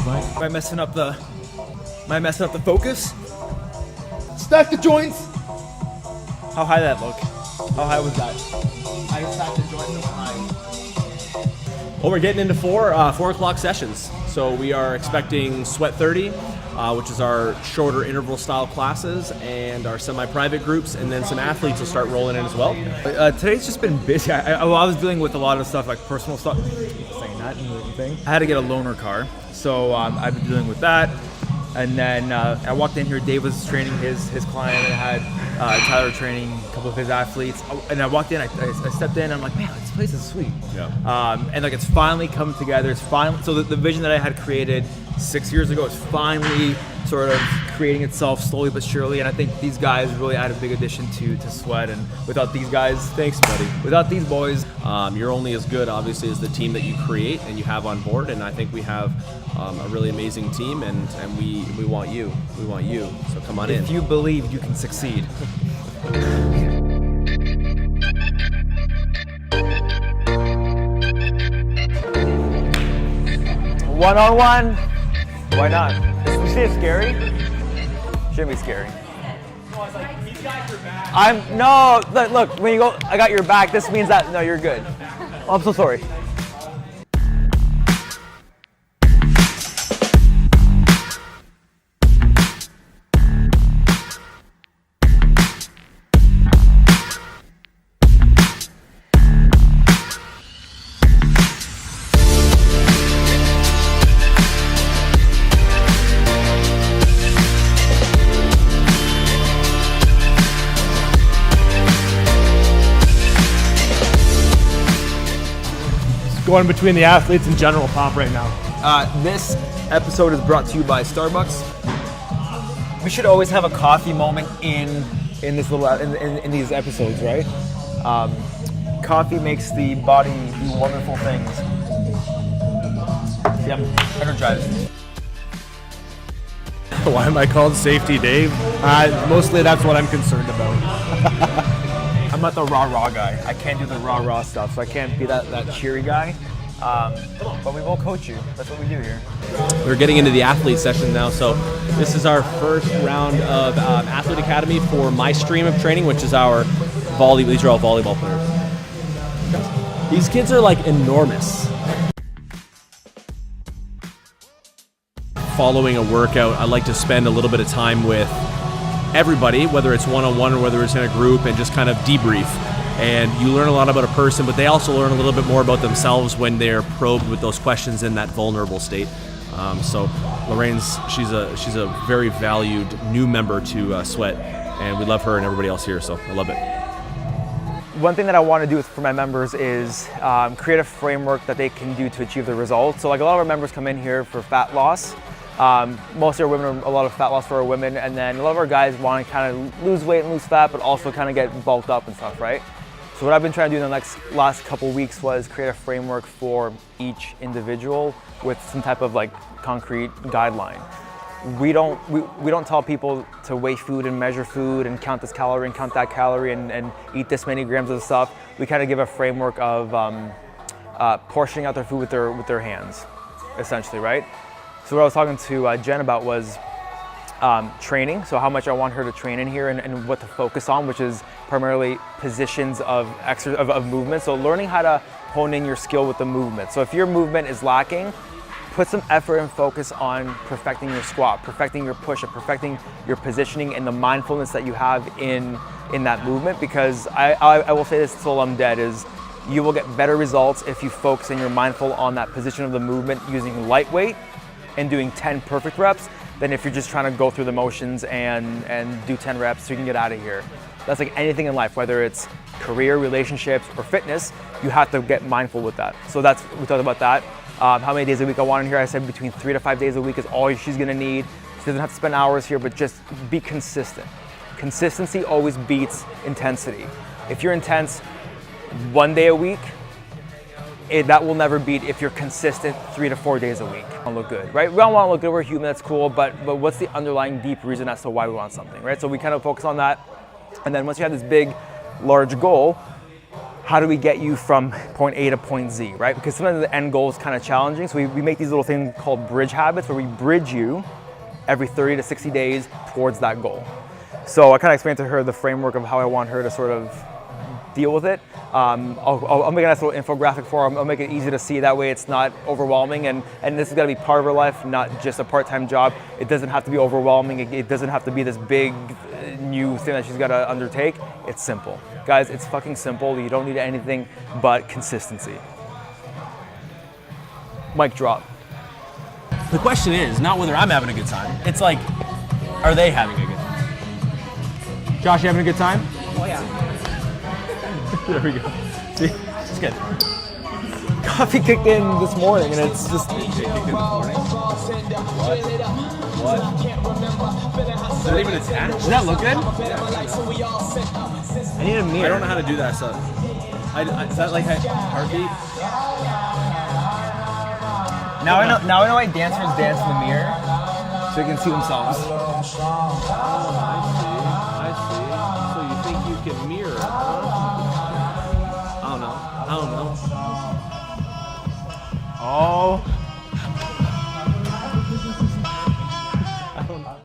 Am I messing up the focus? Stack the joints. How high did that look? How high was that? I stacked the joints high. Well, we're getting into 4 o'clock sessions. So we are expecting Sweat 30, which is our shorter interval style classes, and our semi-private groups, and then some athletes will start rolling in as well. Today's just been busy. I was dealing with a lot of stuff, like personal stuff. Saying that thing. I had to get a loaner car, so I've been dealing with that. And then I walked in here, Dave was training his client, and I had Tyler training a couple of his athletes. And I walked in, I stepped in, and I'm like, man, this place is sweet. Yeah. And like it's finally come together. It's finally, so the vision that I had created 6 years ago is finally sort of creating itself slowly but surely. And I think these guys really add a big addition to Sweat. And without these guys, thanks buddy. Without these boys, you're only as good obviously as the team that you create and you have on board. And I think we have a really amazing team, and we want you. We want you. So come on in. If you believe, you can succeed. One-on-one. Why not? You see it's scary? Shouldn't be scary. Look, when you go, I got your back, this means that, no, you're good. Oh, I'm so sorry. Going between the athletes and general pop right now. This episode is brought to you by Starbucks. We should always have a coffee moment in this little in these episodes, right? Coffee makes the body do wonderful things. See, I'm energized. Why am I called Safety Dave? Mostly that's what I'm concerned about. I'm not the rah-rah guy. I can't do the rah-rah stuff, so I can't be that cheery guy. But we will coach you. That's what we do here. We're getting into the athlete session now, so this is our first round of Athlete Academy for my stream of training, which is our volleyball. These are all volleyball players. These kids are like enormous. Following a workout, I like to spend a little bit of time with everybody, whether it's one-on-one or whether it's in a group, and just kind of debrief. And you learn a lot about a person, but they also learn a little bit more about themselves when they're probed with those questions in that vulnerable state. So Lorraine's, she's a very valued new member to Sweat, and we love her and everybody else here, so I love it. One thing that I want to do for my members is create a framework that they can do to achieve the results. So like a lot of our members come in here for fat loss. Most of our women, a lot of fat loss for our women, and then a lot of our guys want to kind of lose weight and lose fat, but also kind of get bulked up and stuff, right? So what I've been trying to do in the last couple weeks was create a framework for each individual with some type of like concrete guideline. We don't tell people to weigh food and measure food and count this calorie and count that calorie and eat this many grams of stuff. We kind of give a framework of portioning out their food with their hands, essentially, right? So what I was talking to Jen about was training, so how much I want her to train in here and what to focus on, which is primarily positions of movement. So learning how to hone in your skill with the movement. So if your movement is lacking, put some effort and focus on perfecting your squat, perfecting your push-up, perfecting your positioning and the mindfulness that you have in that movement, because I will say this till I'm dead, is you will get better results if you focus and you're mindful on that position of the movement using lightweight and doing 10 perfect reps than if you're just trying to go through the motions and do 10 reps so you can get out of here. That's like anything in life, whether it's career, relationships, or fitness, you have to get mindful with that. So we talked about that. How many days a week I want in here? I said between 3 to 5 days a week is all she's gonna need. She doesn't have to spend hours here, but just be consistent. Consistency always beats intensity. If you're intense 1 day a week, that will never beat if you're consistent 3 to 4 days a week. I'll look good, right? We all want to look good, we're human, that's cool, but what's the underlying deep reason as to why we want something, right? So we kind of focus on that. And then once you have this big, large goal, how do we get you from point A to point Z, right? Because sometimes the end goal is kind of challenging. So we make these little things called bridge habits where we bridge you every 30 to 60 days towards that goal. So I kind of explained to her the framework of how I want her to sort of deal with it. I'll make a nice little infographic for her. I'll make it easy to see. That way it's not overwhelming. And this is going to be part of her life, not just a part-time job. It doesn't have to be overwhelming. It doesn't have to be this big new thing that she's got to undertake. It's simple. Guys, it's fucking simple. You don't need anything but consistency. Mic drop. The question is not whether I'm having a good time. It's like, are they having a good time? Josh, you having a good time? Oh yeah. There we go. See? It's good. Coffee kicked in this morning and it's just... What? Is that even attached? Does that look good? I need a mirror. I don't know how to do that stuff. Is that like a heartbeat? Now I know why dancers dance in the mirror, so they can see themselves. I see. So you think you can mirror?